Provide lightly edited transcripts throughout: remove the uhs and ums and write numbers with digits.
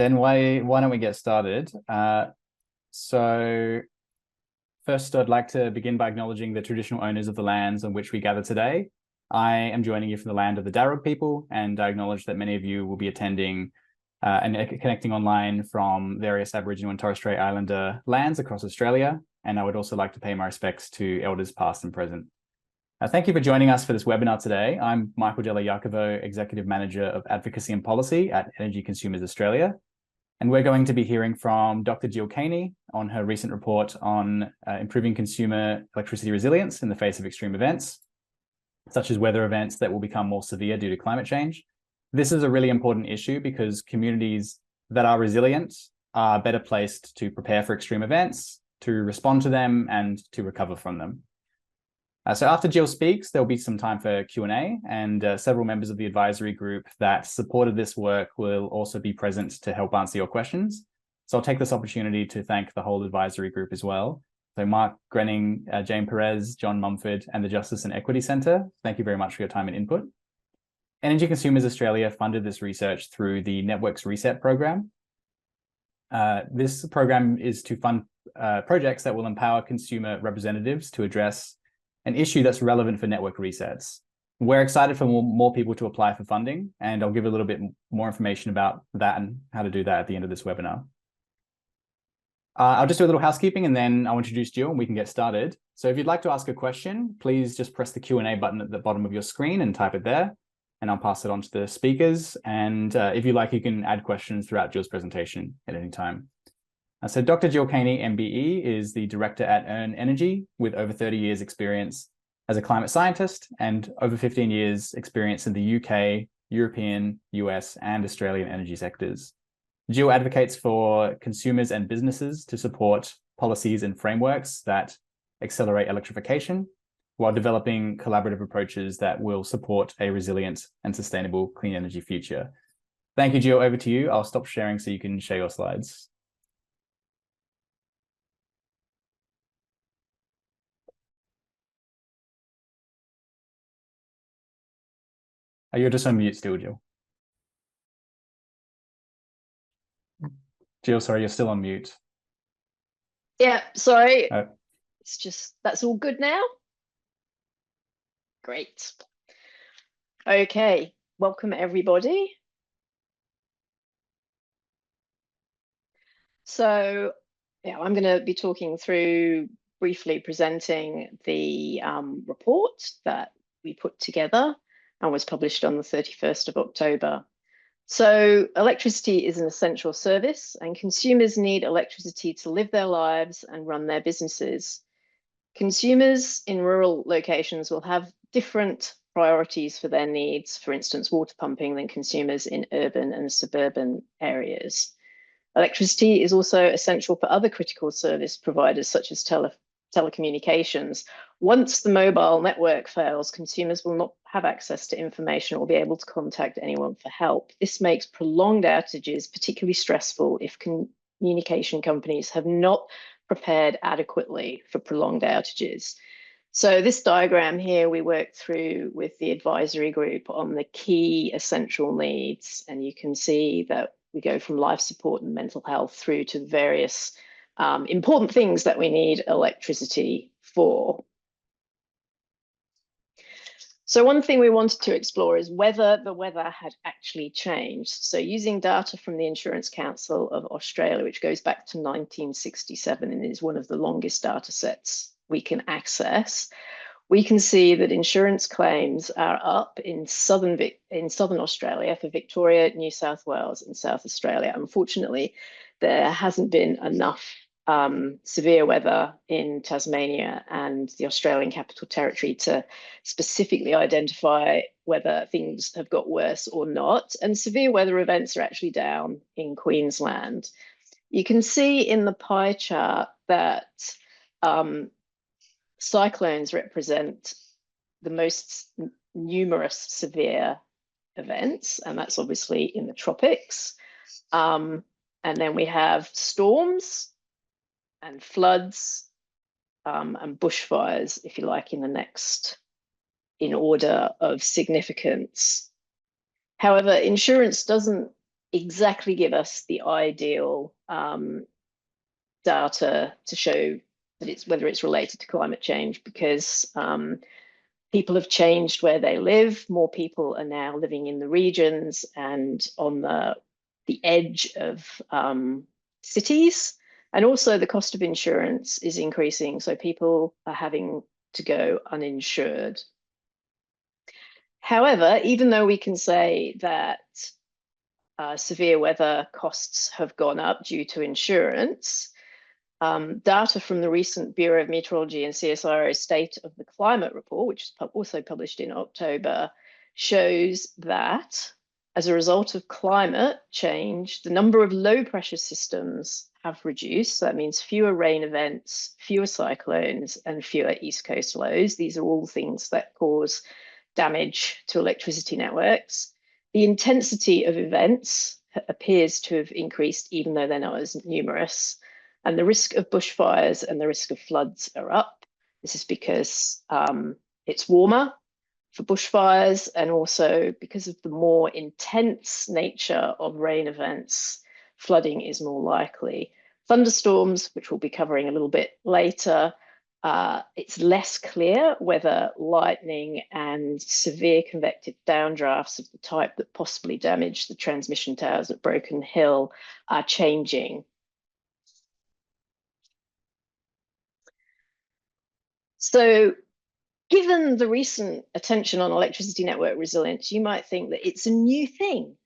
Then why don't we get started? So first, I'd like to begin by acknowledging the traditional owners of the lands on which we gather today. I am joining you from the land of the Darug people, and I acknowledge that many of you will be attending and connecting online from various Aboriginal and Torres Strait Islander lands across Australia. And I would also like to pay my respects to elders past and present. Thank you for joining us for this webinar today. I'm Michael Della Jacovo, Executive Manager of Advocacy and Policy at Energy Consumers Australia. And we're going to be hearing from Dr. Jill Cainey on her recent report on improving consumer electricity resilience in the face of extreme events, such as weather events that will become more severe due to climate change. This is a really important issue because communities that are resilient are better placed to prepare for extreme events, to respond to them, and to recover from them. So after Jill speaks, there'll be some time for Q&A, and several members of the advisory group that supported this work will also be present to help answer your questions. So I'll take this opportunity to thank the whole advisory group as well. So Mark Grenning, Jane Perez, John Mumford, and the Justice and Equity Centre, thank you very much for your time and input. Energy Consumers Australia funded this research through the Networks Reset program. This program is to fund projects that will empower consumer representatives to address an issue that's relevant for network resets. We're excited for more people to apply for funding, and I'll give a little bit more information about that and how to do that at the end of this webinar. I'll just do a little housekeeping and then I'll introduce Jill and we can get started. So if you'd like to ask a question, please just press the Q&A button at the bottom of your screen and type it there, and I'll pass it on to the speakers. And if you like, you can add questions throughout Jill's presentation at any time. So Dr. Jill Cainey, MBE, is the director at Erne Energy with over 30 years experience as a climate scientist and over 15 years experience in the UK, European, US, and Australian energy sectors. Jill advocates for consumers and businesses to support policies and frameworks that accelerate electrification while developing collaborative approaches that will support a resilient and sustainable clean energy future. Thank you, Jill. Over to you. I'll stop sharing so you can share your slides. You're just on mute still, Jill. Jill, sorry, you're still on mute. Yeah, sorry. It's just, that's all good now. Great. Okay, welcome everybody. So, yeah, I'm going to be talking through briefly presenting the report that we put together and was published on the 31st of October. So electricity is an essential service and consumers need electricity to live their lives and run their businesses. Consumers in rural locations will have different priorities for their needs, for instance, water pumping, than consumers in urban and suburban areas. Electricity is also essential for other critical service providers such as telecommunications. Once the mobile network fails, consumers will not have access to information or be able to contact anyone for help. This makes prolonged outages particularly stressful if communication companies have not prepared adequately for prolonged outages. So this diagram here we worked through with the advisory group on the key essential needs, and you can see that we go from life support and mental health through to various important things that we need electricity for. So one thing we wanted to explore is whether the weather had actually changed. So using data from the Insurance Council of Australia, which goes back to 1967 and is one of the longest data sets we can access, we can see that insurance claims are up in southern Australia for Victoria, New South Wales and South Australia. Unfortunately, there hasn't been enough severe weather in Tasmania and the Australian Capital Territory to specifically identify whether things have got worse or not. And severe weather events are actually down in Queensland. You can see in the pie chart that cyclones represent the most numerous severe events, and that's obviously in the tropics. And then we have storms and floods and bushfires, if you like, in the next in order of significance. However, insurance doesn't exactly give us the ideal data to show that whether it's related to climate change, because people have changed where they live. More people are now living in the regions and on the edge of cities. And also the cost of insurance is increasing, so people are having to go uninsured. However, even though we can say that severe weather costs have gone up due to insurance, data from the recent Bureau of Meteorology and CSIRO State of the Climate report, which is also published in October, shows that as a result of climate change, the number of low pressure systems have reduced. So that means fewer rain events, fewer cyclones, and fewer East Coast lows. These are all things that cause damage to electricity networks. The intensity of events appears to have increased, even though they're not as numerous. And the risk of bushfires and the risk of floods are up. This is because it's warmer for bushfires, and also because of the more intense nature of rain events, flooding is more likely. Thunderstorms, which we'll be covering a little bit later, it's less clear whether lightning and severe convective downdrafts of the type that possibly damaged the transmission towers at Broken Hill are changing. So, given the recent attention on electricity network resilience, you might think that it's a new thing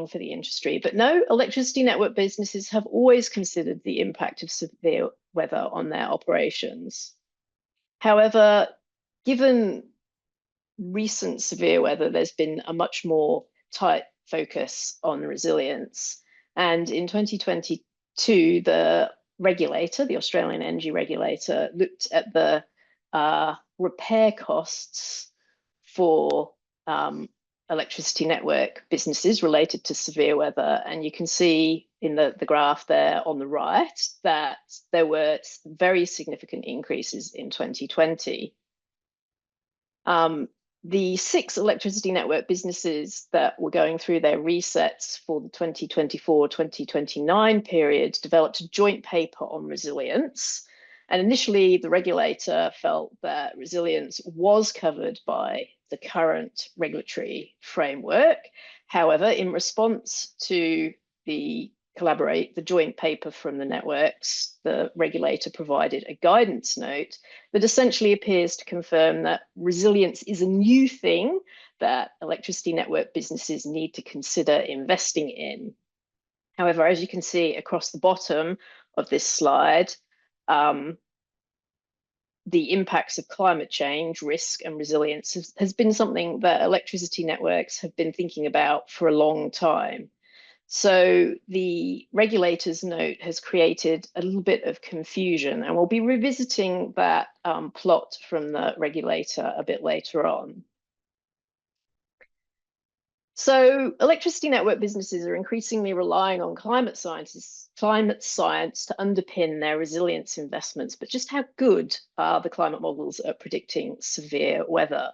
for the industry. But no, electricity network businesses have always considered the impact of severe weather on their operations. However, given recent severe weather, there's been a much more tight focus on resilience. And in 2022, the regulator, the Australian energy regulator, looked at the repair costs for electricity network businesses related to severe weather. And you can see in the graph there on the right that there were very significant increases in 2020. The 6 electricity network businesses that were going through their resets for the 2024-2029 period developed a joint paper on resilience. And initially, the regulator felt that resilience was covered by the current regulatory framework. However, in response to the joint paper from the networks, the regulator provided a guidance note that essentially appears to confirm that resilience is a new thing that electricity network businesses need to consider investing in. However, as you can see across the bottom of this slide, the impacts of climate change, risk, and resilience has been something that electricity networks have been thinking about for a long time. So the regulator's note has created a little bit of confusion, and we'll be revisiting that plot from the regulator a bit later on. So electricity network businesses are increasingly relying on climate science to underpin their resilience investments, but just how good are the climate models at predicting severe weather?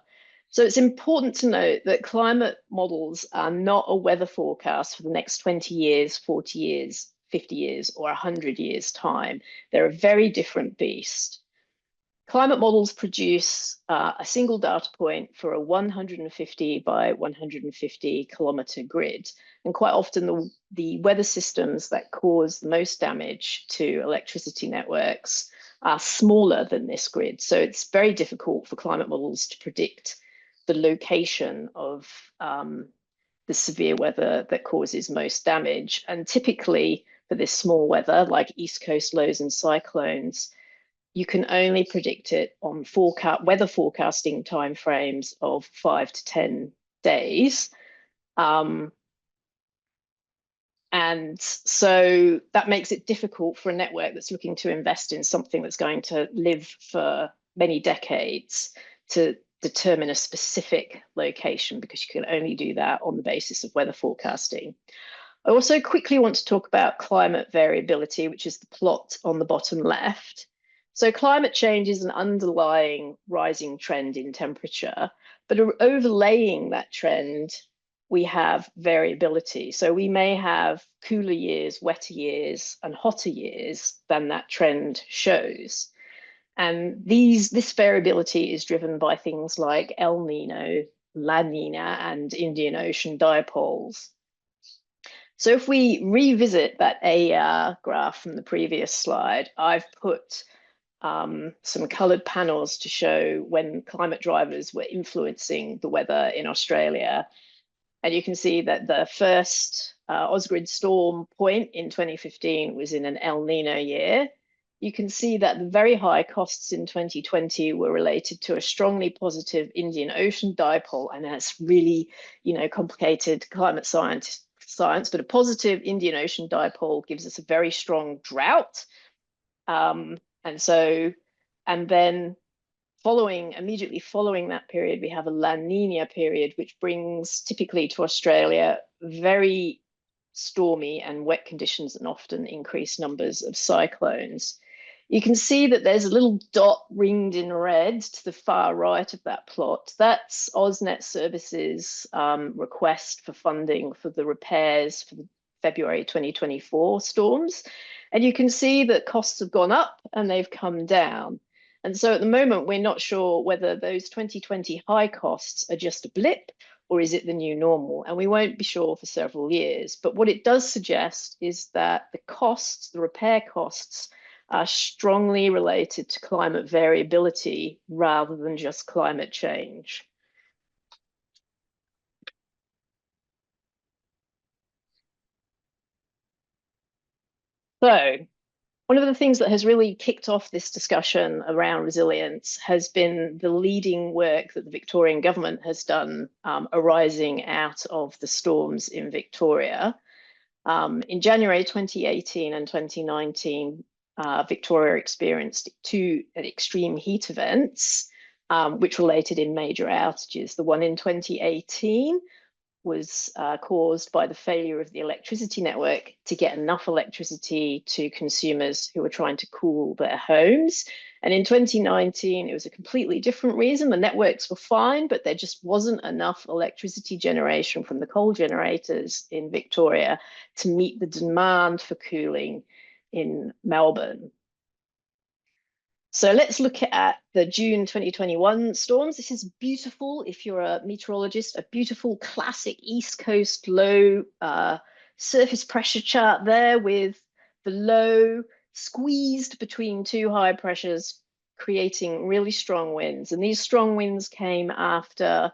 So it's important to note that climate models are not a weather forecast for the next 20 years, 40 years, 50 years, or 100 years' time. They're a very different beast. Climate models produce a single data point for a 150 by 150 kilometre grid. And quite often the weather systems that cause the most damage to electricity networks are smaller than this grid. So it's very difficult for climate models to predict the location of the severe weather that causes most damage. And typically for this small weather, like East Coast lows and cyclones, you can only predict it on weather forecasting timeframes of 5 to 10 days. And so that makes it difficult for a network that's looking to invest in something that's going to live for many decades to determine a specific location, because you can only do that on the basis of weather forecasting. I also quickly want to talk about climate variability, which is the plot on the bottom left. So climate change is an underlying rising trend in temperature, but overlaying that trend we have variability. So we may have cooler years, wetter years, and hotter years than that trend shows. And this variability is driven by things like El Nino, La Nina, and Indian Ocean dipoles. So if we revisit that AER graph from the previous slide, I've put some coloured panels to show when climate drivers were influencing the weather in Australia. And you can see that the first Ausgrid storm point in 2015 was in an El Nino year. You can see that the very high costs in 2020 were related to a strongly positive Indian Ocean dipole, and that's really, complicated climate science, but a positive Indian Ocean dipole gives us a very strong drought. And then immediately following that period, we have a La Nina period, which brings typically to Australia very stormy and wet conditions and often increased numbers of cyclones. You can see that there's a little dot ringed in red to the far right of that plot. That's AusNet Services' request for funding for the repairs for the February 2024 storms. And you can see that costs have gone up and they've come down. And so at the moment, we're not sure whether those 2020 high costs are just a blip or is it the new normal? And we won't be sure for several years. But what it does suggest is that the repair costs, are strongly related to climate variability rather than just climate change. So, one of the things that has really kicked off this discussion around resilience has been the leading work that the Victorian government has done arising out of the storms in Victoria. In January 2018 and 2019, Victoria experienced two extreme heat events, which related in major outages. The one in 2018 was caused by the failure of the electricity network to get enough electricity to consumers who were trying to cool their homes. And in 2019, it was a completely different reason. The networks were fine, but there just wasn't enough electricity generation from the coal generators in Victoria to meet the demand for cooling in Melbourne. So let's look at the June 2021 storms. This is beautiful, if you're a meteorologist, a beautiful classic East Coast low surface pressure chart there with the low squeezed between two high pressures, creating really strong winds. And these strong winds came after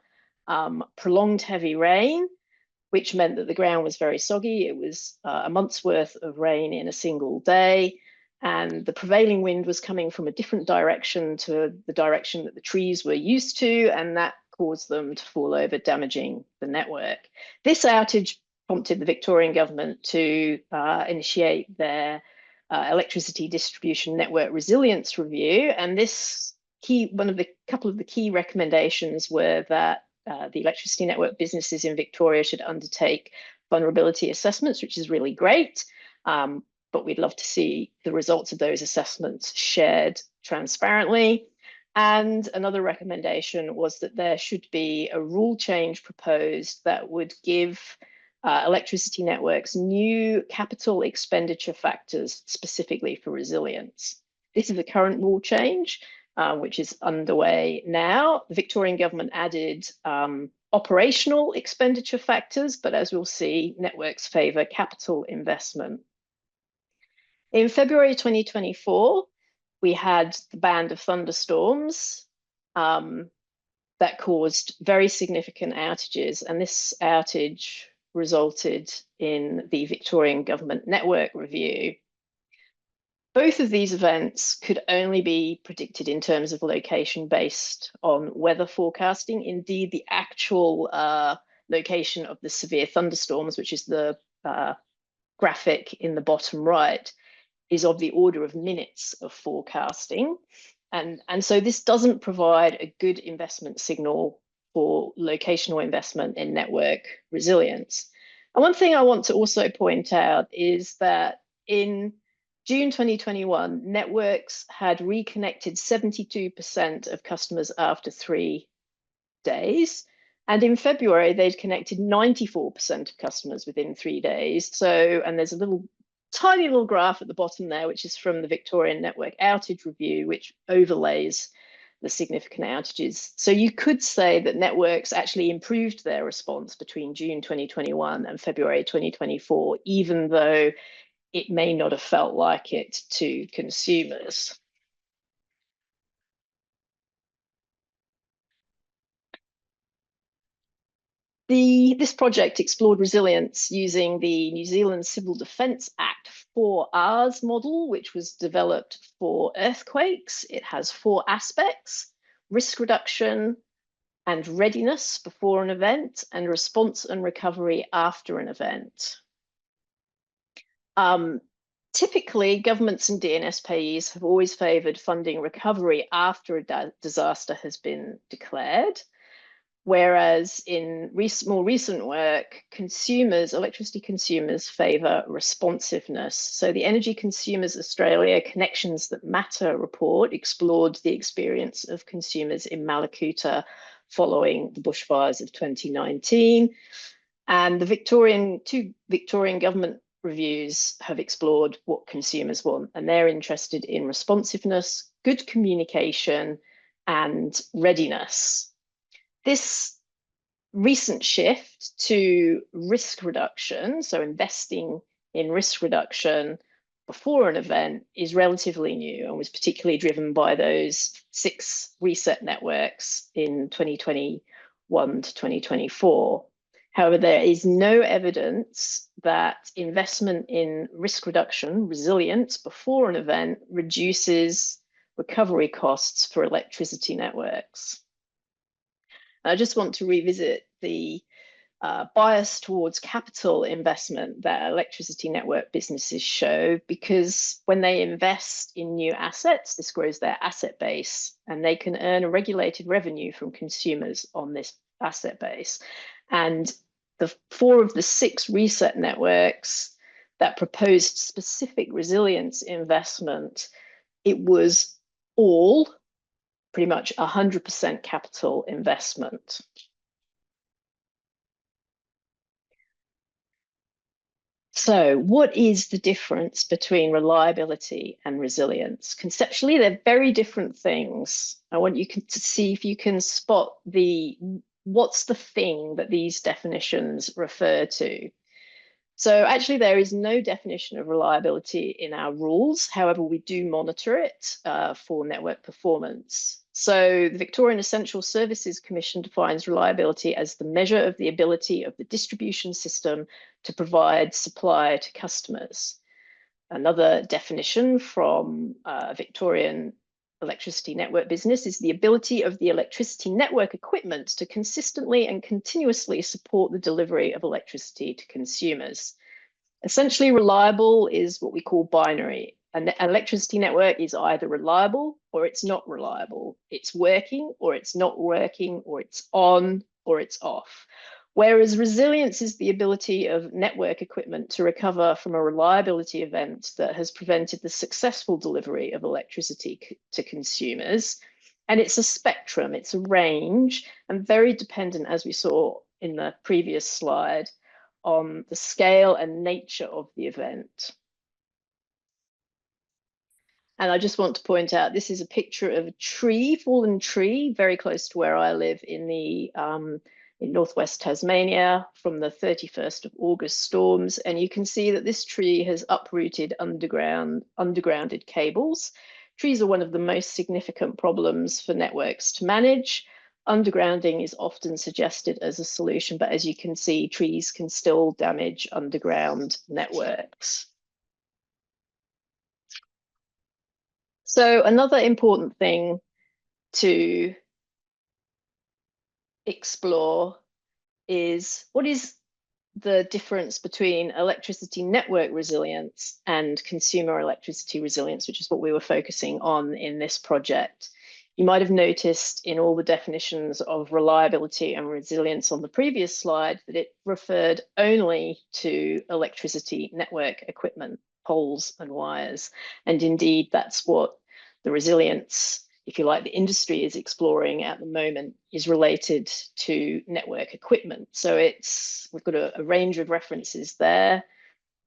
prolonged heavy rain, which meant that the ground was very soggy. It was a month's worth of rain in a single day. And the prevailing wind was coming from a different direction to the direction that the trees were used to, and that caused them to fall over, damaging the network. This outage prompted the Victorian government to initiate their electricity distribution network resilience review. And couple of the key recommendations were that the electricity network businesses in Victoria should undertake vulnerability assessments, which is really great. But we'd love to see the results of those assessments shared transparently. And another recommendation was that there should be a rule change proposed that would give electricity networks new capital expenditure factors specifically for resilience. This is the current rule change, which is underway now. The Victorian government added operational expenditure factors, but as we'll see, networks favour capital investment. In February 2024, we had the band of thunderstorms that caused very significant outages, and this outage resulted in the Victorian government network review. Both of these events could only be predicted in terms of location based on weather forecasting. Indeed, the actual location of the severe thunderstorms, which is the graphic in the bottom right, is of the order of minutes of forecasting. And so this doesn't provide a good investment signal for locational investment in network resilience. And one thing I want to also point out is that in June 2021, networks had reconnected 72% of customers after 3 days. And in February, they'd connected 94% of customers within 3 days. So, and there's a tiny little graph at the bottom there, which is from the Victorian Network Outage Review, which overlays the significant outages. So you could say that networks actually improved their response between June 2021 and February 2024, even though it may not have felt like it to consumers. This project explored resilience using the New Zealand Civil Defence Act 4Rs model, which was developed for earthquakes. It has 4 aspects: risk reduction and readiness before an event, and response and recovery after an event. Typically, governments and DNSPs have always favoured funding recovery after a disaster has been declared. Whereas in more recent work, electricity consumers favour responsiveness. So the Energy Consumers Australia Connections That Matter report explored the experience of consumers in Malakuta following the bushfires of 2019. And the 2 Victorian government reviews have explored what consumers want, and they're interested in responsiveness, good communication, and readiness. This recent shift to risk reduction, so investing in risk reduction before an event, is relatively new and was particularly driven by those 6 reset networks in 2021 to 2024. However, there is no evidence that investment in risk reduction, resilience before an event, reduces recovery costs for electricity networks. I just want to revisit the bias towards capital investment that electricity network businesses show, because when they invest in new assets, this grows their asset base, and they can earn a regulated revenue from consumers on this asset base. And the 4 of the 6 reset networks that proposed specific resilience investment, it was all pretty much 100% capital investment. So what is the difference between reliability and resilience? Conceptually, they're very different things. I want you to see if you can spot what's the thing that these definitions refer to. So actually, there is no definition of reliability in our rules. However, we do monitor it for network performance. So the Victorian Essential Services Commission defines reliability as the measure of the ability of the distribution system to provide supply to customers. Another definition from Victorian electricity network business is the ability of the electricity network equipment to consistently and continuously support the delivery of electricity to consumers. Essentially, reliable is what we call binary. An electricity network is either reliable or it's not reliable. It's working or it's not working, or it's on or it's off. Whereas resilience is the ability of network equipment to recover from a reliability event that has prevented the successful delivery of electricity to consumers. And it's a spectrum, it's a range, and very dependent, as we saw in the previous slide, on the scale and nature of the event. And I just want to point out, this is a picture of a tree, fallen tree, very close to where I live in northwest Tasmania from the 31st of August storms. And you can see that this tree has uprooted undergrounded cables. Trees are one of the most significant problems for networks to manage. Undergrounding is often suggested as a solution, but as you can see, trees can still damage underground networks. So another important thing to explore is, what is the difference between electricity network resilience and consumer electricity resilience, which is what we were focusing on in this project. You might have noticed in all the definitions of reliability and resilience on the previous slide that it referred only to electricity network equipment, poles and wires. And indeed, that's what the resilience if you like, the industry is exploring at the moment is related to network equipment. So we've got a range of references there.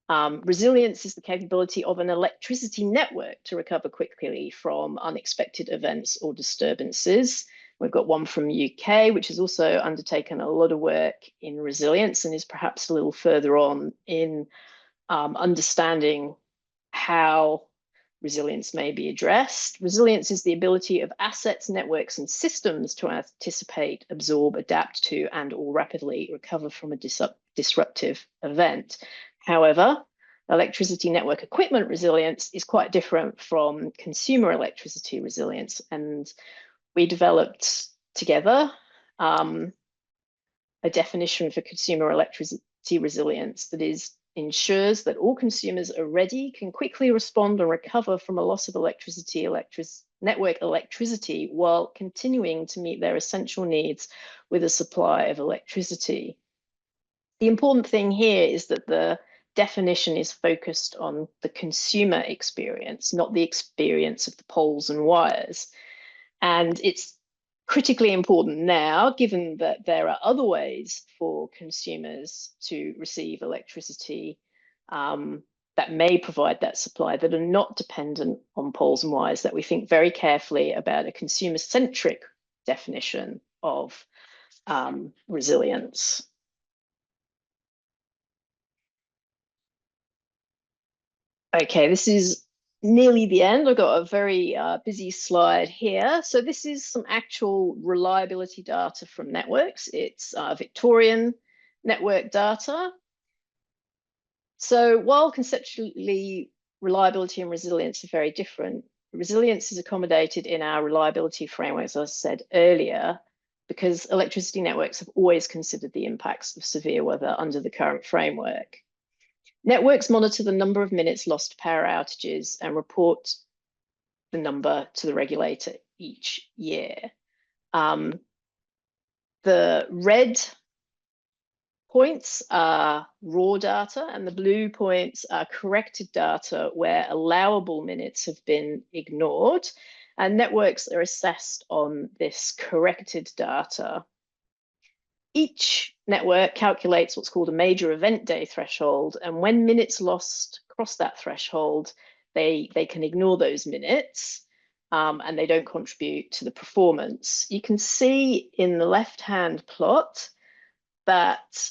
Resilience is the capability of an electricity network to recover quickly from unexpected events or disturbances. We've got one from UK, which has also undertaken a lot of work in resilience and is perhaps a little further on in understanding how resilience may be addressed. Resilience is the ability of assets, networks, and systems to anticipate, absorb, adapt to, and/or rapidly recover from a disruptive event. However, electricity network equipment resilience is quite different from consumer electricity resilience. And we developed together a definition for consumer electricity resilience that ensures that all consumers are ready, can quickly respond and recover from a loss of network electricity while continuing to meet their essential needs with a supply of electricity. The important thing here is that the definition is focused on the consumer experience, not the experience of the poles and wires. And it's critically important now, given that there are other ways for consumers to receive electricity that may provide that supply that are not dependent on poles and wires, that we think very carefully about a consumer-centric definition of resilience. Okay, this is nearly the end. I've got a very busy slide here. So this is some actual reliability data from networks. It's Victorian network data. So while conceptually reliability and resilience are very different, resilience is accommodated in our reliability framework, as I said earlier, because electricity networks have always considered the impacts of severe weather under the current framework. Networks monitor the number of minutes lost to power outages and report the number to the regulator each year. The red points are raw data and the blue points are corrected data where allowable minutes have been ignored, and networks are assessed on this corrected data. Each network calculates what's called a major event day threshold, and when minutes lost cross that threshold, they can ignore those minutes and they don't contribute to the performance. You can see in the left-hand plot that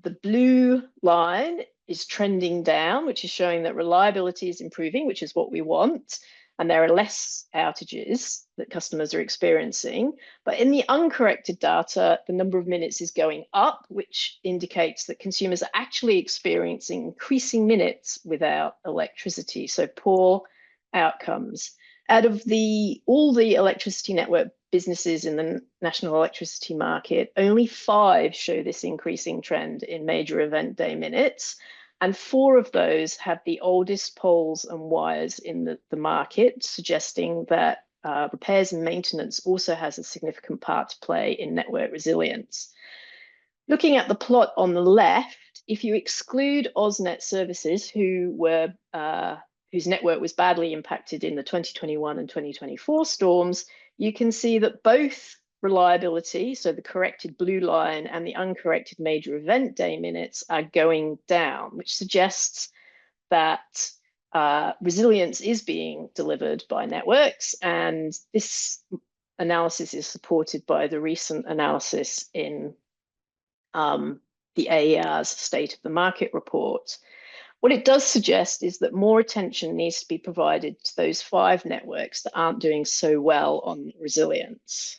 the blue line is trending down, which is showing that reliability is improving, which is what we want, and there are less outages that customers are experiencing. But in the uncorrected data, the number of minutes is going up, which indicates that consumers are actually experiencing increasing minutes without electricity, so poor outcomes. Out of all the electricity network businesses in the national electricity market, only 5 show this increasing trend in major event day minutes. And 4 of those have the oldest poles and wires in the market, suggesting that repairs and maintenance also has a significant part to play in network resilience. Looking at the plot on the left, if you exclude AusNet services whose network was badly impacted in the 2021 and 2024 storms, you can see that both reliability, so the corrected blue line, and the uncorrected major event day minutes are going down, which suggests that resilience is being delivered by networks. And this analysis is supported by the recent analysis in the AER's State of the Market report. What it does suggest is that more attention needs to be provided to those 5 networks that aren't doing so well on resilience.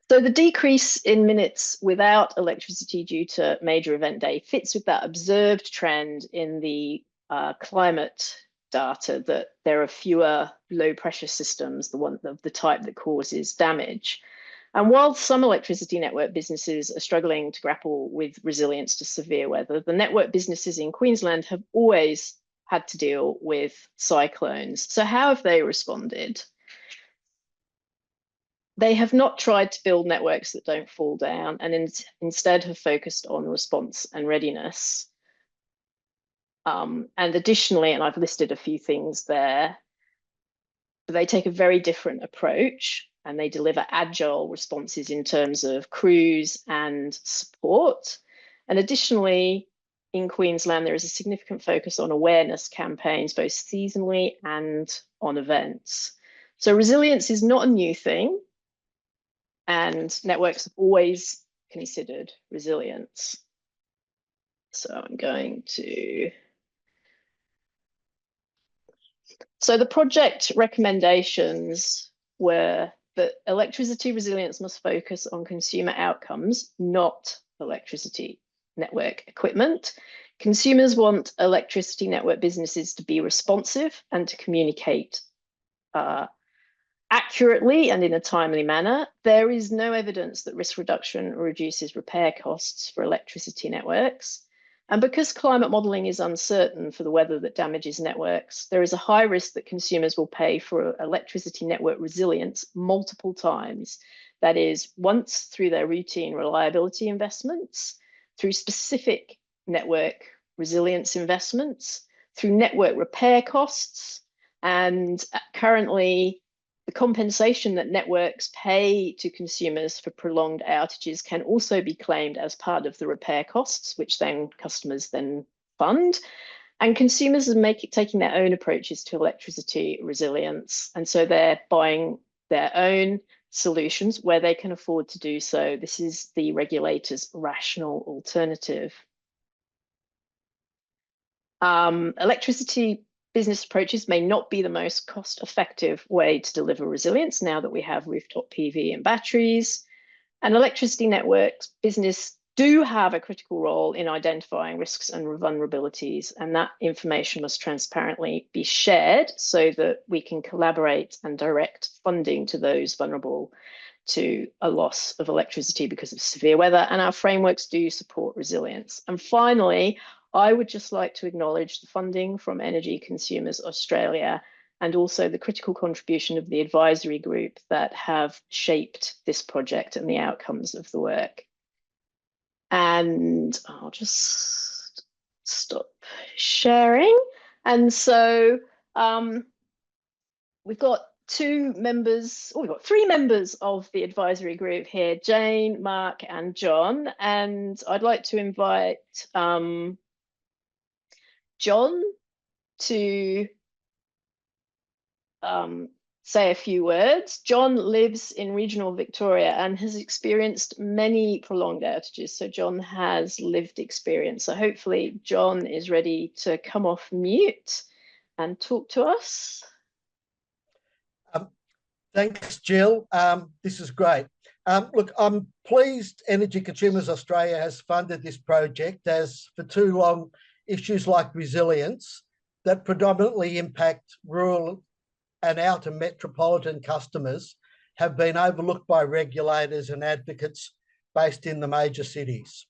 So the decrease in minutes without electricity due to major event day fits with that observed trend in the climate data, that there are fewer low pressure systems, the type that causes damage. And while some electricity network businesses are struggling to grapple with resilience to severe weather, the network businesses in Queensland have always had to deal with cyclones. So how have they responded? They have not tried to build networks that don't fall down, and instead have focused on response and readiness. And additionally, and I've listed a few things there, but they take a very different approach and they deliver agile responses in terms of crews and support. And additionally, in Queensland, there is a significant focus on awareness campaigns, both seasonally and on events. So resilience is not a new thing, and networks have always considered resilience. So I'm going to... So the project recommendations were that electricity resilience must focus on consumer outcomes, not electricity network equipment. Consumers want electricity network businesses to be responsive and to communicate accurately and in a timely manner. There is no evidence that risk reduction reduces repair costs for electricity networks. And because climate modelling is uncertain for the weather that damages networks, there is a high risk that consumers will pay for electricity network resilience multiple times. That is, once through their routine reliability investments, through specific network resilience investments, through network repair costs, and currently the compensation that networks pay to consumers for prolonged outages can also be claimed as part of the repair costs, which then customers then fund. And consumers are taking their own approaches to electricity resilience. And so they're buying their own solutions where they can afford to do so. This is the regulator's rational alternative. Electricity business approaches may not be the most cost-effective way to deliver resilience now that we have rooftop PV and batteries. And electricity networks business do have a critical role in identifying risks and vulnerabilities, and that information must transparently be shared so that we can collaborate and direct funding to those vulnerable to a loss of electricity because of severe weather, and our frameworks do support resilience. And finally, I would just like to acknowledge the funding from Energy Consumers Australia and also the critical contribution of the advisory group that have shaped this project and the outcomes of the work. And I'll just stop sharing. And so we've got three members of the advisory group here, Jane, Mark, and John. And I'd like to invite John to say a few words. John lives in regional Victoria and has experienced many prolonged outages. So John has lived experience. So hopefully John is ready to come off mute and talk to us. Thanks, Jill. This is great. Look, I'm pleased Energy Consumers Australia has funded this project, as for too long, issues like resilience that predominantly impact rural and outer metropolitan customers have been overlooked by regulators and advocates based in the major cities.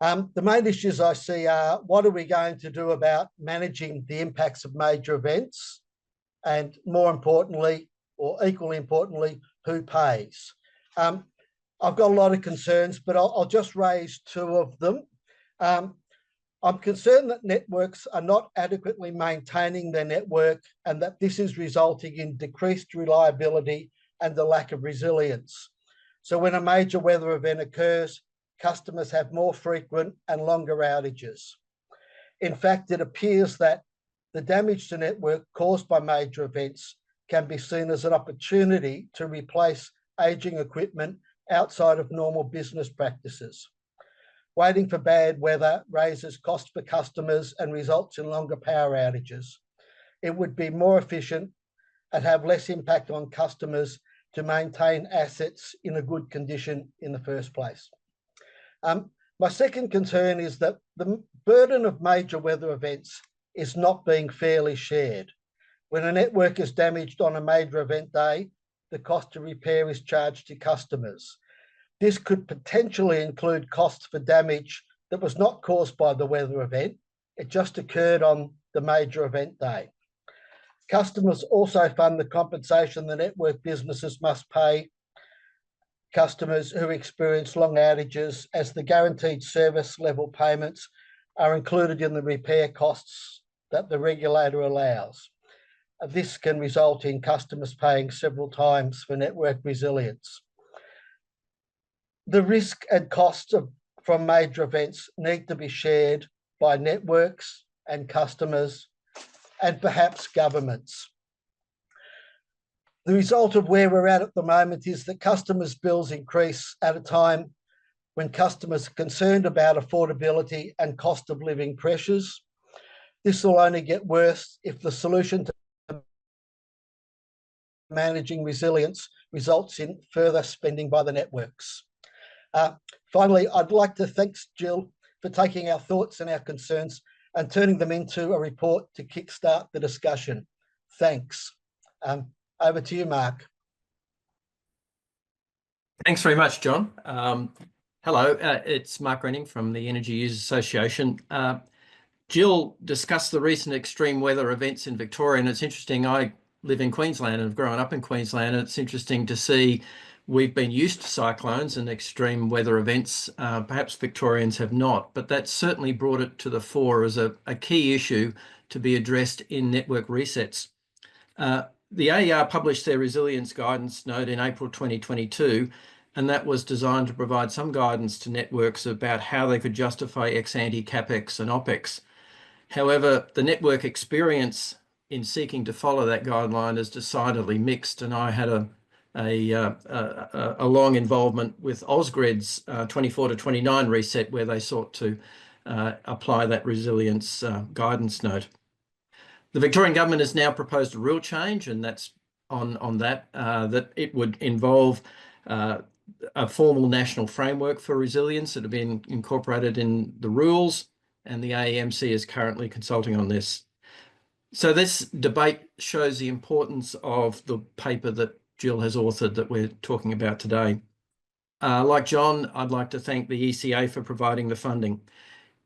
The main issues I see are, what are we going to do about managing the impacts of major events? And more importantly, or equally importantly, who pays? I've got a lot of concerns, but I'll just raise two of them. I'm concerned that networks are not adequately maintaining their network and that this is resulting in decreased reliability and the lack of resilience. So when a major weather event occurs, customers have more frequent and longer outages. In fact, it appears that the damage to network caused by major events can be seen as an opportunity to replace aging equipment outside of normal business practices. Waiting for bad weather raises costs for customers and results in longer power outages. It would be more efficient and have less impact on customers to maintain assets in a good condition in the first place. My second concern is that the burden of major weather events is not being fairly shared. When a network is damaged on a major event day, the cost of repair is charged to customers. This could potentially include costs for damage that was not caused by the weather event. It just occurred on the major event day. Customers also fund the compensation the network businesses must pay customers who experience long outages, as the guaranteed service level payments are included in the repair costs that the regulator allows. This can result in customers paying several times for network resilience. The risk and costs from major events need to be shared by networks and customers and perhaps governments. The result of where we're at the moment is that customers' bills increase at a time when customers are concerned about affordability and cost of living pressures. This will only get worse if the solution to managing resilience results in further spending by the networks. Finally, I'd like to thank Jill for taking our thoughts and our concerns and turning them into a report to kickstart the discussion. Thanks. Over to you, Mark. Thanks very much, John. Hello, it's Mark Renning from the Energy Users Association. Jill discussed the recent extreme weather events in Victoria, and it's interesting. I live in Queensland and have grown up in Queensland, and it's interesting to see we've been used to cyclones and extreme weather events. Perhaps Victorians have not, but that certainly brought it to the fore as a key issue to be addressed in network resets. The AER published their resilience guidance note in April 2022, and that was designed to provide some guidance to networks about how they could justify ex-ante CapEx and OpEx. However, the network experience in seeking to follow that guideline is decidedly mixed, and I had a long involvement with Ausgrid's 24 to 29 reset, where they sought to apply that resilience guidance note. The Victorian government has now proposed a rule change, and that's on that it would involve a formal national framework for resilience that have been incorporated in the rules, and the AEMC is currently consulting on this. So this debate shows the importance of the paper that Jill has authored that we're talking about today. Like John, I'd like to thank the ECA for providing the funding.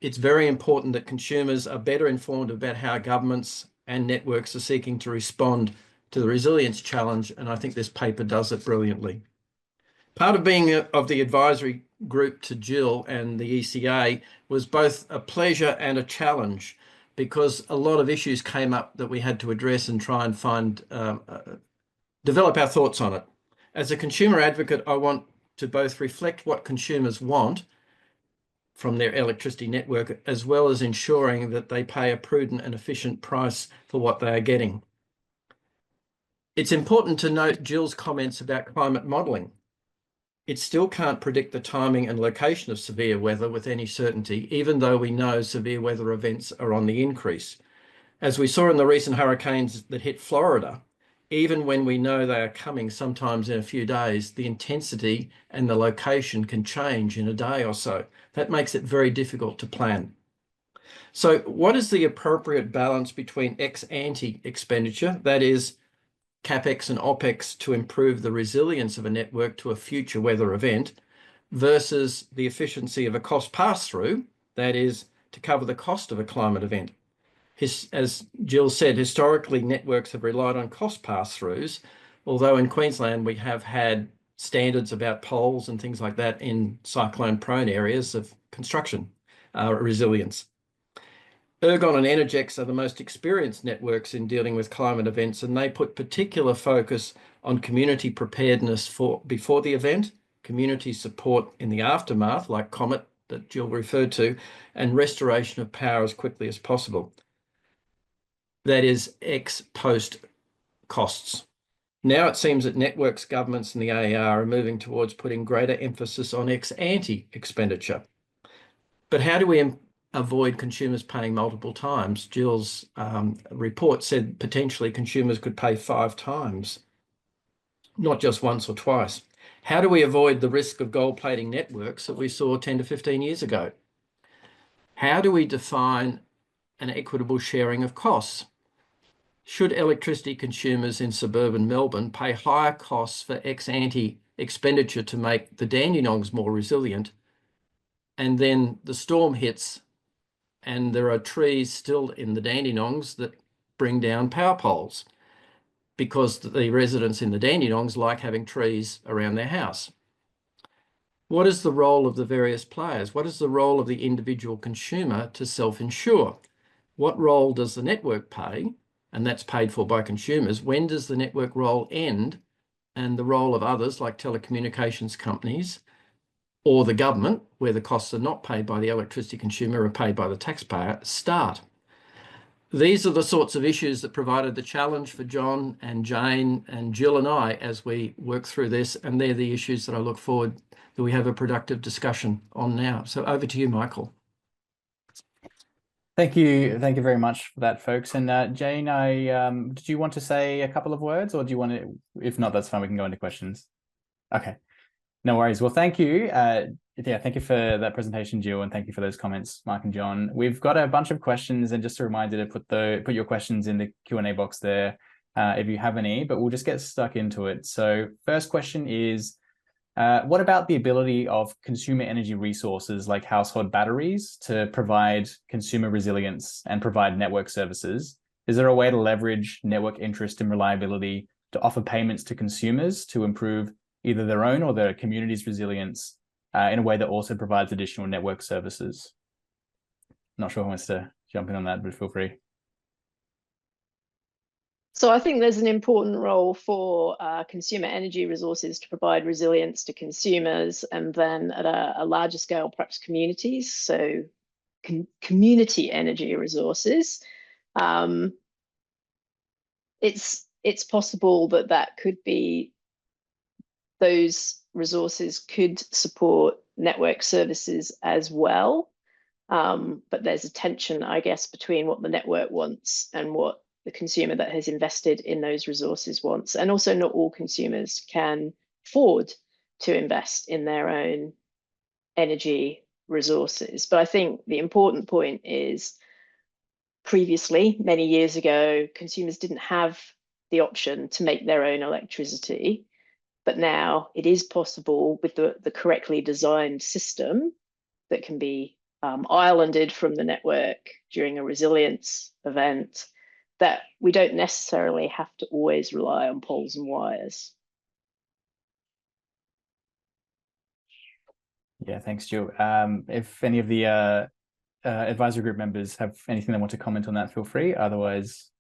It's very important that consumers are better informed about how governments and networks are seeking to respond to the resilience challenge, and I think this paper does it brilliantly. Part of being of the advisory group to Jill and the ECA was both a pleasure and a challenge, because a lot of issues came up that we had to address and try and find, develop our thoughts on it. As a consumer advocate, I want to both reflect what consumers want from their electricity network, as well as ensuring that they pay a prudent and efficient price for what they are getting. It's important to note Jill's comments about climate modelling. It still can't predict the timing and location of severe weather with any certainty, even though we know severe weather events are on the increase. As we saw in the recent hurricanes that hit Florida, even when we know they are coming sometimes in a few days, the intensity and the location can change in a day or so. That makes it very difficult to plan. So what is the appropriate balance between ex-ante expenditure, that is CapEx and OpEx, to improve the resilience of a network to a future weather event, versus the efficiency of a cost pass-through, that is to cover the cost of a climate event? As Jill said, historically networks have relied on cost pass-throughs, although in Queensland we have had standards about poles and things like that in cyclone-prone areas of construction resilience. Ergon and Energex are the most experienced networks in dealing with climate events, and they put particular focus on community preparedness for before the event, community support in the aftermath, like Comet that Jill referred to, and restoration of power as quickly as possible. That is ex-post costs. Now it seems that networks, governments and the AER are moving towards putting greater emphasis on ex-ante expenditure. But how do we avoid consumers paying multiple times? Jill's report said potentially consumers could pay 5 times, not just once or twice. How do we avoid the risk of gold-plating networks that we saw 10 to 15 years ago? How do we define an equitable sharing of costs? Should electricity consumers in suburban Melbourne pay higher costs for ex-ante expenditure to make the Dandenongs more resilient, and then the storm hits and there are trees still in the Dandenongs that bring down power poles, because the residents in the Dandenongs like having trees around their house? What is the role of the various players? What is the role of the individual consumer to self-insure? What role does the network play? And that's paid for by consumers. When does the network role end and the role of others like telecommunications companies or the government, where the costs are not paid by the electricity consumer or paid by the taxpayer, start? These are the sorts of issues that provided the challenge for John and Jane and Jill and I as we work through this, and they're the issues that I look forward that we have a productive discussion on now. So over to you, Michael. Thank you very much for that, folks. And Jane, did you want to say a couple of words, or do you want to? If not, that's fine. We can go into questions. Okay, no worries. Well, thank you. Yeah, thank you for that presentation, Jill, and thank you for those comments, Mark and John. We've got a bunch of questions, and just a reminder to put your questions in the Q&A box there if you have any. But we'll just get stuck into it. So, first question is, what about the ability of consumer energy resources like household batteries to provide consumer resilience and provide network services? Is there a way to leverage network interest and reliability to offer payments to consumers to improve either their own or their community's resilience in a way that also provides additional network services? Not sure who wants to jump in on that, but feel free. So I think there's an important role for consumer energy resources to provide resilience to consumers, and then at a larger scale, perhaps communities. So community energy resources. It's possible that could be, those resources could support network services as well. But there's a tension, I guess, between what the network wants and what the consumer that has invested in those resources wants. And also not all consumers can afford to invest in their own energy resources. But I think the important point is, previously, many years ago, consumers didn't have the option to make their own electricity. But now it is possible with the correctly designed system that can be islanded from the network during a resilience event, that we don't necessarily have to always rely on poles and wires. Yeah, thanks, Jill. If any of the advisory group members have anything they want to comment on that, feel free. Otherwise,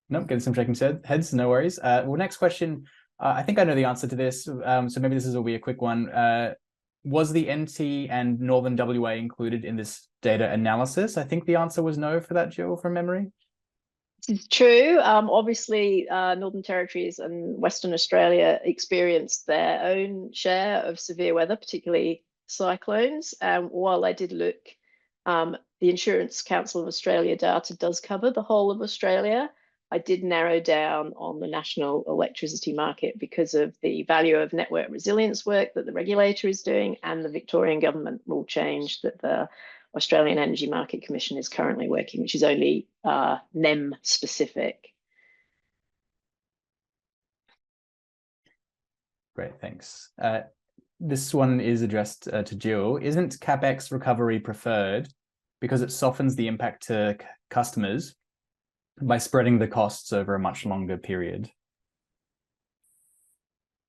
nope, getting some shaking heads, no worries. Well, next question. I think I know the answer to this, so maybe this will be a quick one. Was the NT and Northern WA included in this data analysis? I think the answer was no for that, Jill, from memory. It's true. Obviously, Northern Territories and Western Australia experienced their own share of severe weather, particularly cyclones. While I did look, the Insurance Council of Australia data does cover the whole of Australia. I did narrow down on the national electricity market because of the value of network resilience work that the regulator is doing and the Victorian government rule change that the Australian Energy Market Commission is currently working, which is only NEM specific. Great, thanks. This one is addressed to Jill. Isn't CapEx recovery preferred because it softens the impact to customers by spreading the costs over a much longer period?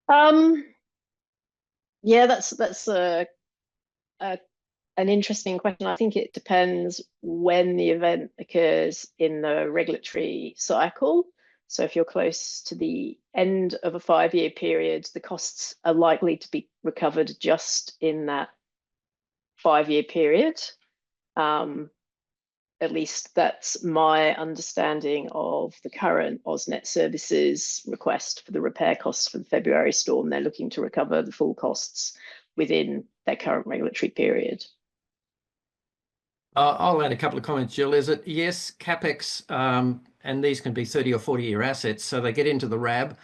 Yeah, that's an interesting question. I think it depends when the event occurs in the regulatory cycle. So if you're close to the end of a 5-year period, the costs are likely to be recovered just in that 5-year period. At least that's my understanding of the current AusNet Services request for the repair costs for the February storm. They're looking to recover the full costs within their current regulatory period. I'll add a couple of comments, Jill. Is it, yes, CapEx, and these can be 30 or 40-year assets, so they get into the RAB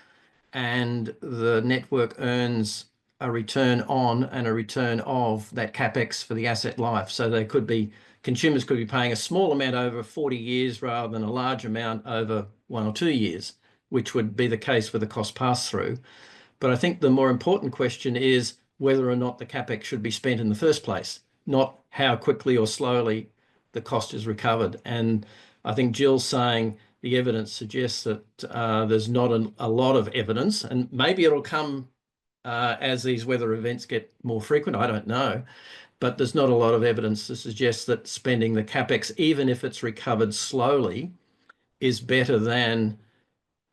and the network earns a return on and a return of that CapEx for the asset life. So they could be, consumers could be paying a small amount over 40 years rather than a large amount over 1 or 2 years, which would be the case with a cost pass-through. But I think the more important question is whether or not the CapEx should be spent in the first place, not how quickly or slowly the cost is recovered. And I think Jill's saying the evidence suggests that there's not a lot of evidence, and maybe it'll come as these weather events get more frequent? I don't know. But there's not a lot of evidence to suggest that spending the CapEx, even if it's recovered slowly, is better than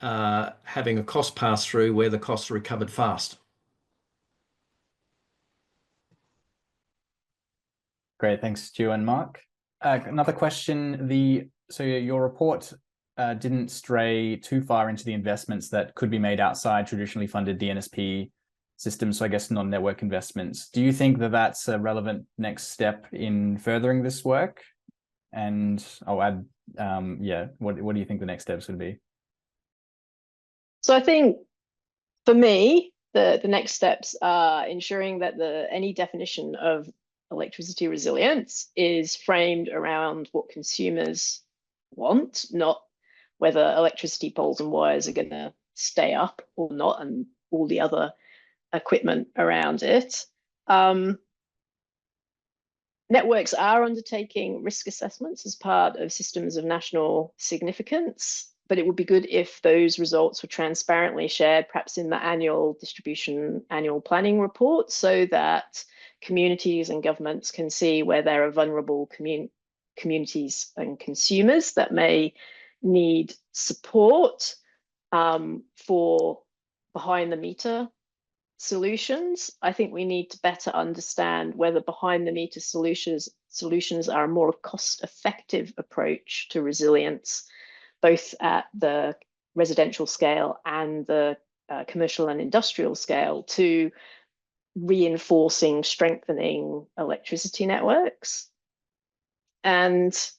having a cost pass-through where the costs are recovered fast. Great, thanks, Stu and Mark. Another question, so your report didn't stray too far into the investments that could be made outside traditionally funded DNSP systems, so I guess non-network investments. Do you think that that's a relevant next step in furthering this work? And I'll add, what do you think the next steps would be? So I think for me, the next steps are ensuring that any definition of electricity resilience is framed around what consumers want, not whether electricity poles and wires are going to stay up or not, and all the other equipment around it. Networks are undertaking risk assessments as part of systems of national significance, but it would be good if those results were transparently shared, perhaps in the annual planning report, so that communities and governments can see where there are vulnerable communities and consumers that may need support for behind the meter solutions. I think we need to better understand whether behind the meter solutions are a more cost-effective approach to resilience, both at the residential scale and the commercial and industrial scale, to strengthening electricity networks. And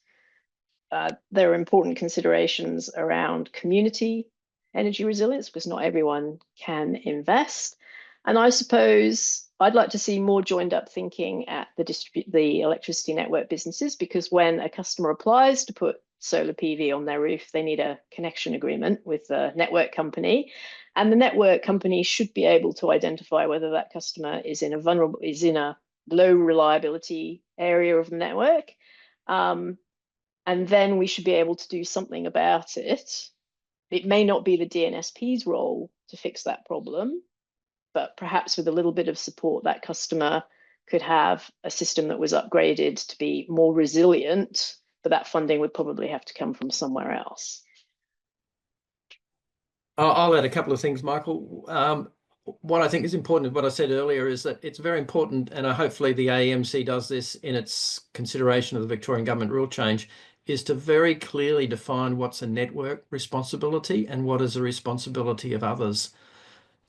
there are important considerations around community energy resilience, because not everyone can invest. And I suppose I'd like to see more joined up thinking at the electricity network businesses, because when a customer applies to put solar PV on their roof, they need a connection agreement with the network company, and the network company should be able to identify whether that customer is in a low reliability area of the network, and then we should be able to do something about it. It may not be the DNSP's role to fix that problem, but perhaps with a little bit of support, that customer could have a system that was upgraded to be more resilient, but that funding would probably have to come from somewhere else. I'll add a couple of things, Michael. What I think is important, what I said earlier, is that it's very important, and hopefully the AEMC does this in its consideration of the Victorian government rule change, is to very clearly define what's a network responsibility and what is a responsibility of others.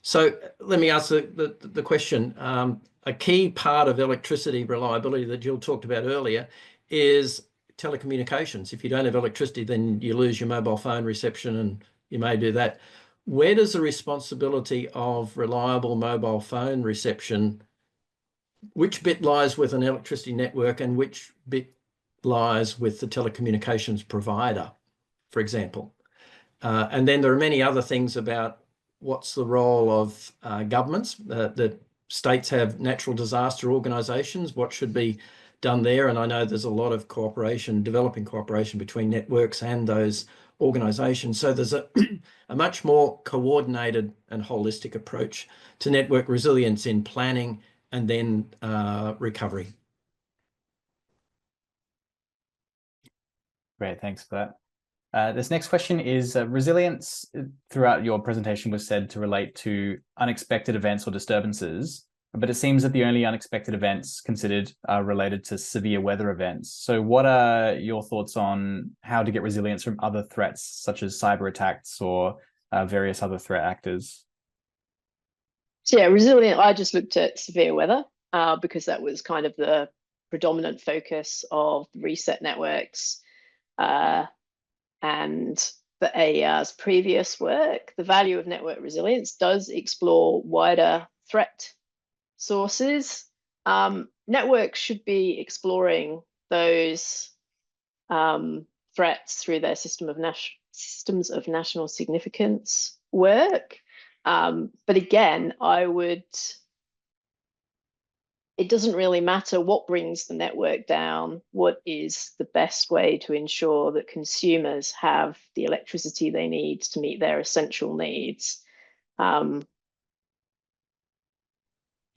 So let me ask the question. A key part of electricity reliability that Jill talked about earlier is telecommunications. If you don't have electricity, then you lose your mobile phone reception, and you may do that. Where does the responsibility of reliable mobile phone reception, which bit lies with an electricity network and which bit lies with the telecommunications provider, for example? And then there are many other things about what's the role of governments. The states have natural disaster organisations. What should be done there? And I know there's a lot of cooperation, developing cooperation between networks and those organisations. So there's a much more coordinated and holistic approach to network resilience in planning and then recovery. Great, thanks for that. This next question is resilience throughout your presentation was said to relate to unexpected events or disturbances, but it seems that the only unexpected events considered are related to severe weather events. So what are your thoughts on how to get resilience from other threats, such as cyber attacks or various other threat actors? So yeah, resilient, I just looked at severe weather because that was kind of the predominant focus of the reset networks and the AER's previous work. The value of network resilience does explore wider threat sources. Networks should be exploring those threats through their systems of national significance work. But again, it doesn't really matter what brings the network down. What is the best way to ensure that consumers have the electricity they need to meet their essential needs?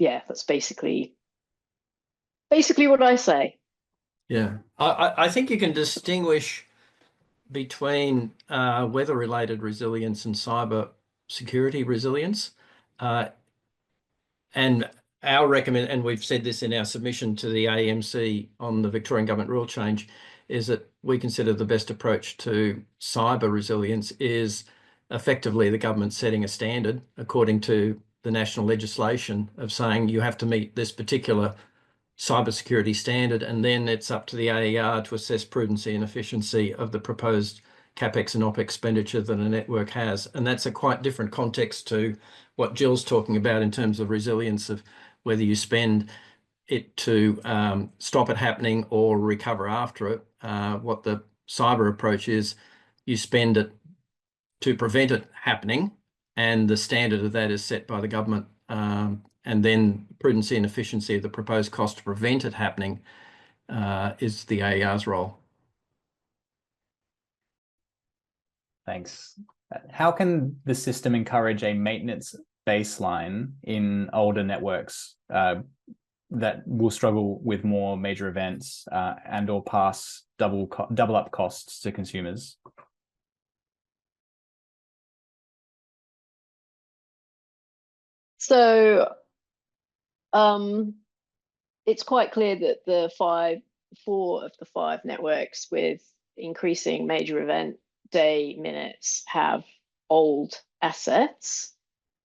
yeah, that's basically what I say. Yeah, I think you can distinguish between weather-related resilience and cyber security resilience. And and we've said this in our submission to the AEMC on the Victorian Government rule change, is that we consider the best approach to cyber resilience is effectively the government setting a standard according to the national legislation of saying you have to meet this particular cybersecurity standard, and then it's up to the AER to assess prudency and efficiency of the proposed CapEx and OpEx expenditure that a network has. And that's a quite different context to what Jill's talking about in terms of resilience, of whether you spend it to stop it happening or recover after it. What the cyber approach is, you spend it to prevent it happening, and the standard of that is set by the government. And then prudency and efficiency of the proposed cost to prevent it happening is the AER's role. Thanks. How can the system encourage a maintenance baseline in older networks that will struggle with more major events and or pass double up costs to consumers? So it's quite clear that four of the five networks with increasing major event day minutes have old assets.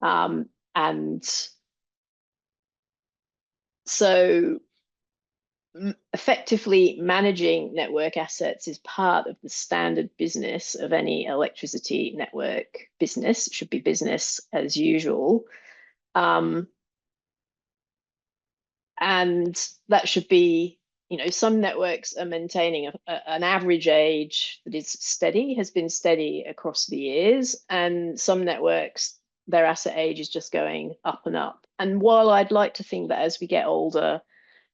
And so effectively managing network assets is part of the standard business of any electricity network business. It should be business as usual. And that should be, some networks are maintaining an average age that is steady, has been steady across the years. And some networks, their asset age is just going up and up. And while I'd like to think that as we get older,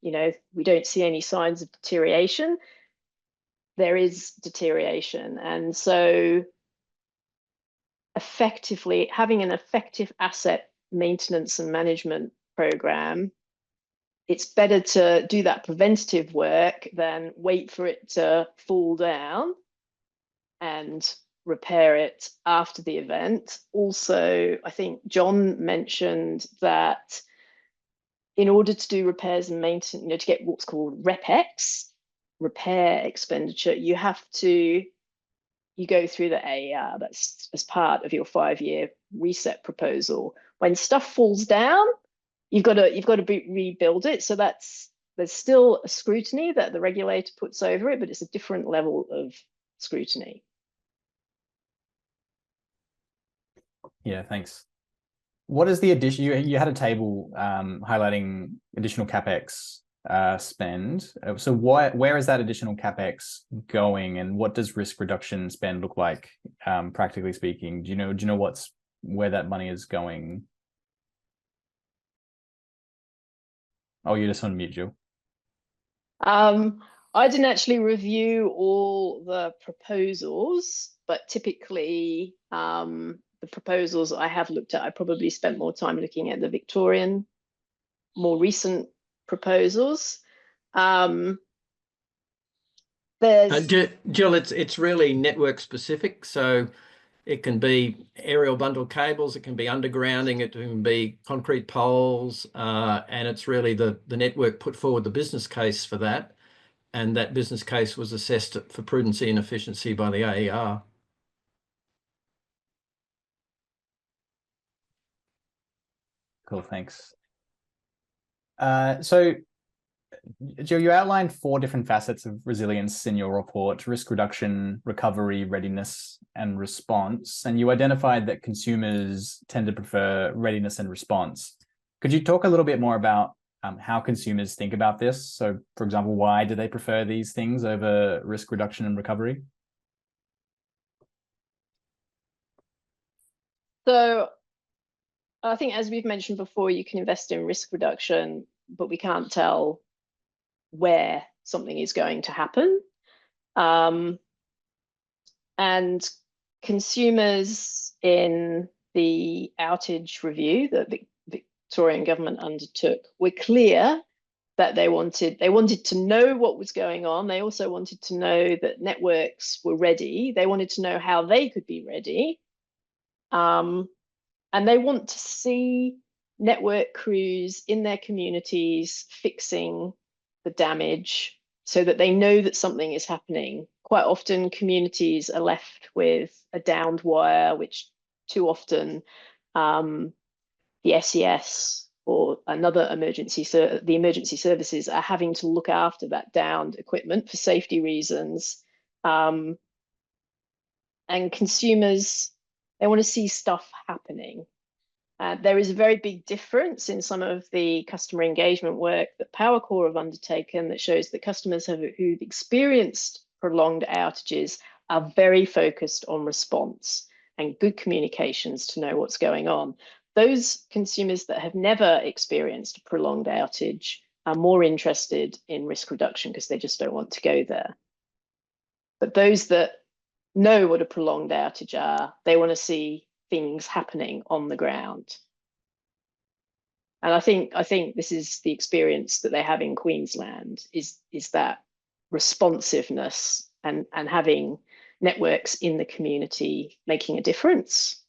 we don't see any signs of deterioration, there is deterioration. And so effectively having an effective asset maintenance and management program, it's better to do that preventative work than wait for it to fall down and repair it after the event. Also, I think John mentioned that in order to do repairs and maintenance, to get what's called RepEx, repair expenditure, you go through the AER. That's as part of your 5-year reset proposal. When stuff falls down, you've got to rebuild it. So there's still a scrutiny that the regulator puts over it, but it's a different level of scrutiny. Yeah, thanks. What is the addition? You had a table highlighting additional CapEx spend. So where is that additional CapEx going, and what does risk reduction spend look like, practically speaking? Do you know where that money is going? Oh, you're just on mute, Jill. I didn't actually review all the proposals, but typically the proposals I have looked at, I probably spent more time looking at the Victorian, more recent proposals. Jill, it's really network specific. So it can be aerial bundle cables, it can be undergrounding, it can be concrete poles, and it's really the network put forward the business case for that, and that business case was assessed for prudency and efficiency by the AER. Cool, thanks. So, Jill, you outlined 4 different facets of resilience in your report: risk reduction, recovery, readiness, and response. And you identified that consumers tend to prefer readiness and response. Could you talk a little bit more about how consumers think about this? So, for example, why do they prefer these things over risk reduction and recovery? So I think, as we've mentioned before, you can invest in risk reduction, but we can't tell where something is going to happen. And consumers in the outage review that Victorian government undertook were clear that they wanted to know what was going on. They also wanted to know that networks were ready. They wanted to know how they could be ready. And they want to see network crews in their communities fixing the damage so that they know that something is happening. Quite often communities are left with a downed wire, which too often the SES or another the emergency services are having to look after that downed equipment for safety reasons. And consumers, they want to see stuff happening. There is a very big difference in some of the customer engagement work that PowerCore have undertaken that shows that customers who've experienced prolonged outages are very focused on response and good communications to know what's going on. Those consumers that have never experienced a prolonged outage are more interested in risk reduction because they just don't want to go there. But those that know what a prolonged outage are, they want to see things happening on the ground. And I think this is the experience that they have in Queensland is that responsiveness and having networks in the community making a difference.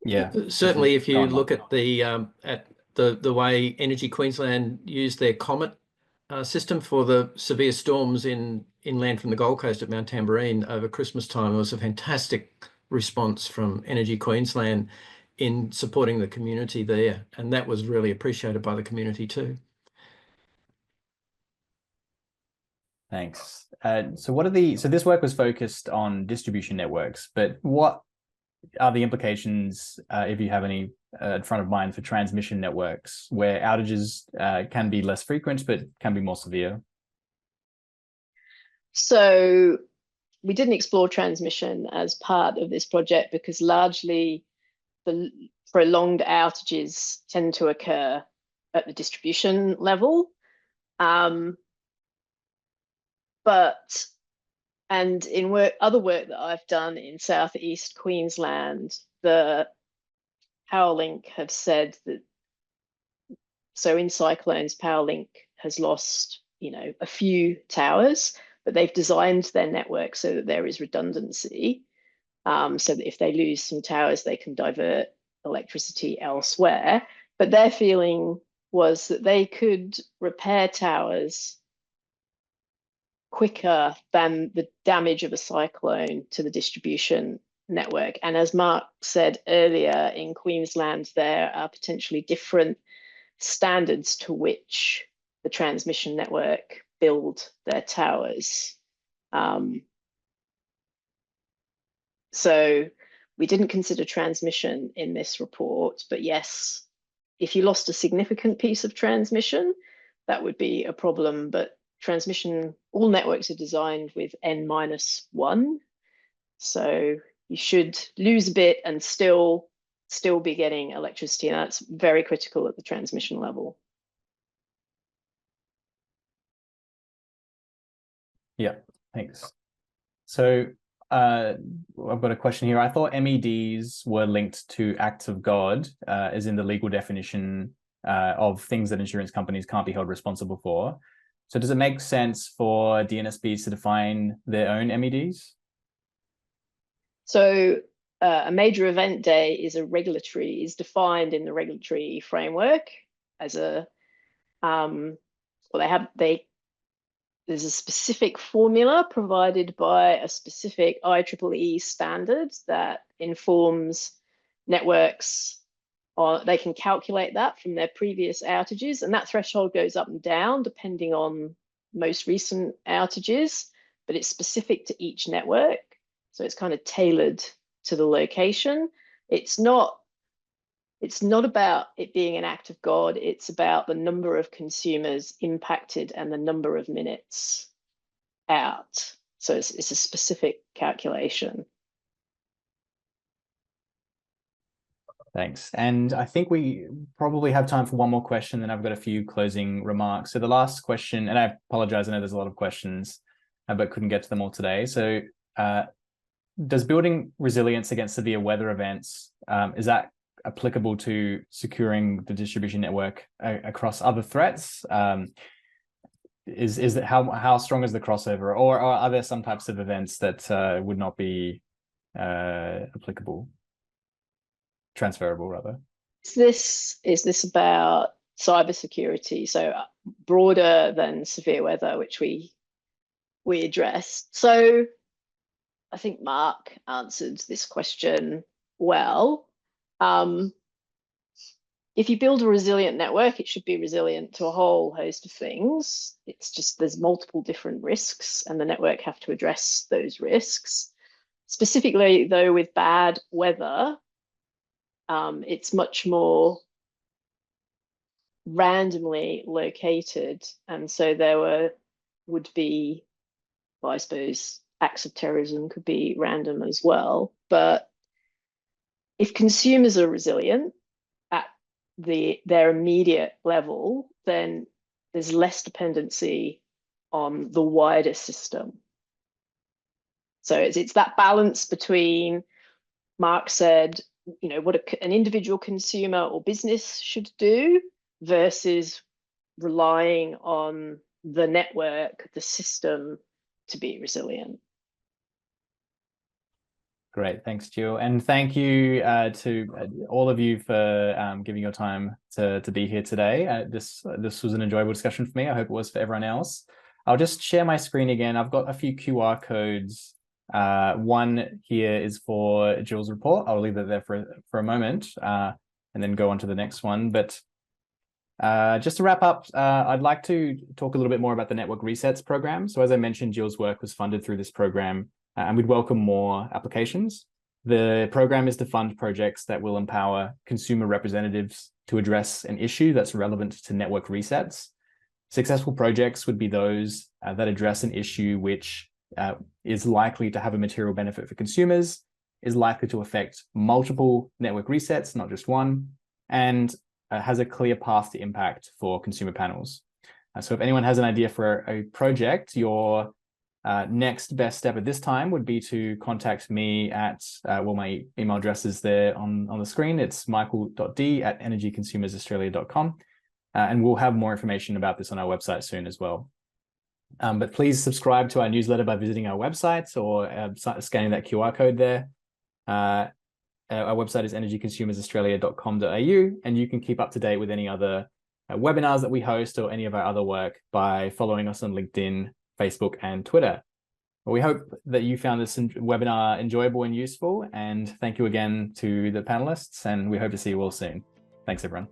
Yeah, certainly. If you look at the way Energy Queensland used their Comet system for the severe storms inland from the Gold Coast at Mount Tamborine over Christmas time, it was a fantastic response from Energy Queensland in supporting the community there, and that was really appreciated by the community too. Thanks. So this work was focused on distribution networks, but what are the implications, if you have any in front of mind, for transmission networks where outages can be less frequent but can be more severe? So we didn't explore transmission as part of this project because largely the prolonged outages tend to occur at the distribution level. And in other work that I've done in southeast Queensland, the Powerlink have said that, so in cyclones, Powerlink has lost, a few towers, but they've designed their network so that there is redundancy, so that if they lose some towers, they can divert electricity elsewhere. But their feeling was that they could repair towers quicker than the damage of a cyclone to the distribution network. And as Mark said earlier, in Queensland, there are potentially different standards to which the transmission network build their towers. So we didn't consider transmission in this report, but yes, if you lost a significant piece of transmission, that would be a problem. But transmission, all networks are designed with N-1, so you should lose a bit and still be getting electricity, and that's very critical at the transmission level. Yeah, thanks. So I've got a question here. I thought MEDs were linked to acts of God, as in the legal definition of things that insurance companies can't be held responsible for. So does it make sense for DNSPs to define their own MEDs? So a major event day is defined in the regulatory framework as a, there's a specific formula provided by a specific IEEE standard that informs networks, or they can calculate that from their previous outages, and that threshold goes up and down depending on most recent outages, but it's specific to each network. So it's kind of tailored to the location. It's not about it being an act of God, it's about the number of consumers impacted and the number of minutes out. So it's a specific calculation. Thanks. And I think we probably have time for one more question, then I've got a few closing remarks. So the last question, and I apologize, I know there's a lot of questions, but couldn't get to them all today. So does building resilience against severe weather events, is that applicable to securing the distribution network across other threats? Is it how strong is the crossover, or are there some types of events that would not be applicable, transferable rather? Is this about cybersecurity? So broader than severe weather, which we addressed. So I think Mark answered this question well. If you build a resilient network, it should be resilient to a whole host of things. It's just there's multiple different risks, and the network have to address those risks. Specifically, though, with bad weather, it's much more randomly located, and so there would be, well, I suppose acts of terrorism could be random as well. But if consumers are resilient at their immediate level, then there's less dependency on the wider system. So it's that balance between, Mark said, you know, what an individual consumer or business should do versus relying on the network, the system, to be resilient. Great, thanks, Jill, and thank you to all of you for giving your time to be here today. This was an enjoyable discussion for me. I hope it was for everyone else. I'll just share my screen again. I've got a few QR codes. One here is for Jill's report. I'll leave it there for a moment and then go on to the next one. But just to wrap up, I'd like to talk a little bit more about the Network Resets program. So as I mentioned, Jill's work was funded through this program, and we'd welcome more applications. The program is to fund projects that will empower consumer representatives to address an issue that's relevant to network resets. Successful projects would be those that address an issue which is likely to have a material benefit for consumers, is likely to affect multiple network resets, not just one, and has a clear path to impact for consumer panels. So if anyone has an idea for a project, your next best step at this time would be to contact me at, well, my email address is there on the screen. It's michael.d@energyconsumersaustralia.com. And we'll have more information about this on our website soon as well. But please subscribe to our newsletter by visiting our website or scanning that QR code there. Our website is energyconsumersaustralia.com.au, and you can keep up to date with any other webinars that we host or any of our other work by following us on LinkedIn, Facebook, and Twitter. We hope that you found this webinar enjoyable and useful, and thank you again to the panelists, and we hope to see you all soon. Thanks, everyone.